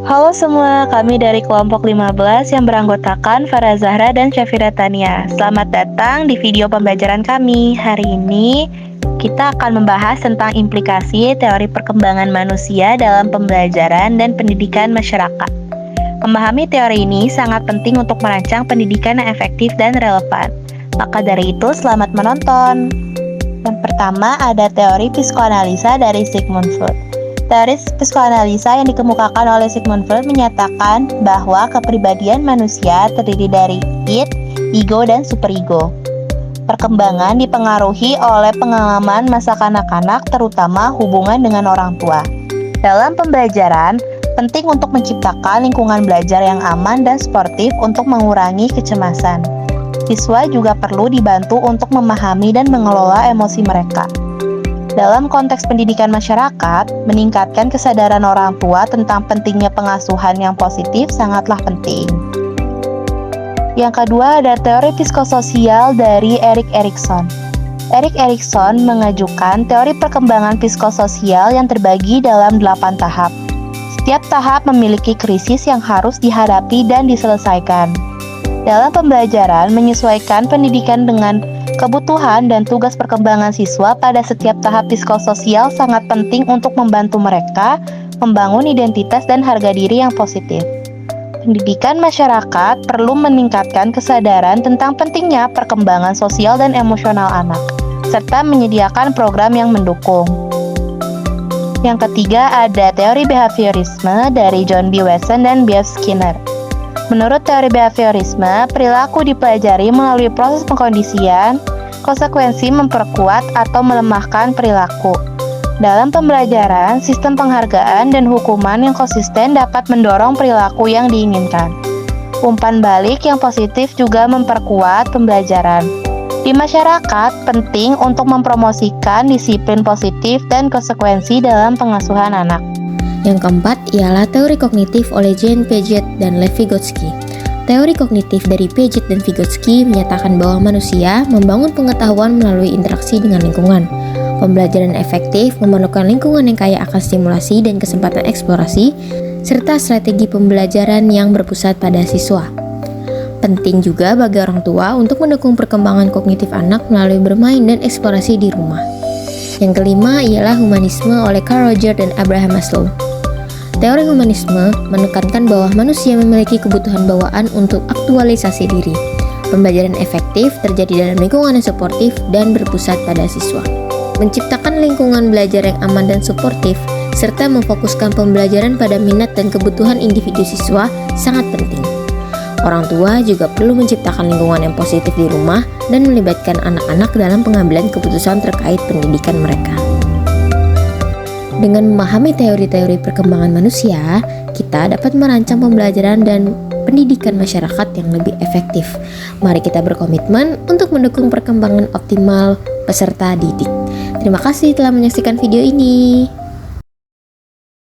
Halo semua, kami dari kelompok 15 yang beranggotakan Farah Zahra dan Syafira Tania. Selamat datang di video pembelajaran kami. Hari ini kita akan membahas tentang implikasi teori perkembangan manusia dalam pembelajaran dan pendidikan masyarakat. Memahami teori ini sangat penting untuk merancang pendidikan yang efektif dan relevan. Maka dari itu, selamat menonton. Yang pertama ada teori psikoanalisa dari Sigmund Freud. Teori psikoanalisa yang dikemukakan oleh Sigmund Freud menyatakan bahwa kepribadian manusia terdiri dari id, ego, dan superego. Perkembangan dipengaruhi oleh pengalaman masa kanak-kanak, terutama hubungan dengan orang tua. Dalam pembelajaran, penting untuk menciptakan lingkungan belajar yang aman dan sportif untuk mengurangi kecemasan. Siswa juga perlu dibantu untuk memahami dan mengelola emosi mereka. Dalam konteks pendidikan masyarakat, meningkatkan kesadaran orang tua tentang pentingnya pengasuhan yang positif sangatlah penting. Yang kedua ada teori psikososial dari Erik Erikson. Erik Erikson mengajukan teori perkembangan psikososial yang terbagi dalam 8 tahap. Setiap tahap memiliki krisis yang harus dihadapi dan diselesaikan. Dalam pembelajaran, menyesuaikan pendidikan dengan kebutuhan dan tugas perkembangan siswa pada setiap tahap psikososial sangat penting untuk membantu mereka membangun identitas dan harga diri yang positif. Pendidikan masyarakat perlu meningkatkan kesadaran tentang pentingnya perkembangan sosial dan emosional anak, serta menyediakan program yang mendukung. Yang ketiga ada teori behaviorisme dari John B. Watson dan B.F. Skinner. Menurut teori behaviorisme, perilaku dipelajari melalui proses pengkondisian, konsekuensi memperkuat atau melemahkan perilaku. Dalam pembelajaran, sistem penghargaan dan hukuman yang konsisten dapat mendorong perilaku yang diinginkan. Umpan balik yang positif juga memperkuat pembelajaran. Di masyarakat, penting untuk mempromosikan disiplin positif dan konsekuensi dalam pengasuhan anak. Yang keempat ialah teori kognitif oleh Jean Piaget dan Lev Vygotsky. Teori kognitif dari Piaget dan Vygotsky menyatakan bahwa manusia membangun pengetahuan melalui interaksi dengan lingkungan. Pembelajaran efektif memerlukan lingkungan yang kaya akan stimulasi dan kesempatan eksplorasi, serta strategi pembelajaran yang berpusat pada siswa. Penting juga bagi orang tua untuk mendukung perkembangan kognitif anak melalui bermain dan eksplorasi di rumah. Yang kelima ialah humanisme oleh Carl Rogers dan Abraham Maslow. Teori humanisme menekankan bahwa manusia memiliki kebutuhan bawaan untuk aktualisasi diri. Pembelajaran efektif terjadi dalam lingkungan yang suportif dan berpusat pada siswa. Menciptakan lingkungan belajar yang aman dan suportif, serta memfokuskan pembelajaran pada minat dan kebutuhan individu siswa sangat penting. Orang tua juga perlu menciptakan lingkungan yang positif di rumah dan melibatkan anak-anak dalam pengambilan keputusan terkait pendidikan mereka. Dengan memahami teori-teori perkembangan manusia, kita dapat merancang pembelajaran dan pendidikan masyarakat yang lebih efektif. Mari kita berkomitmen untuk mendukung perkembangan optimal peserta didik. Terima kasih telah menyaksikan video ini.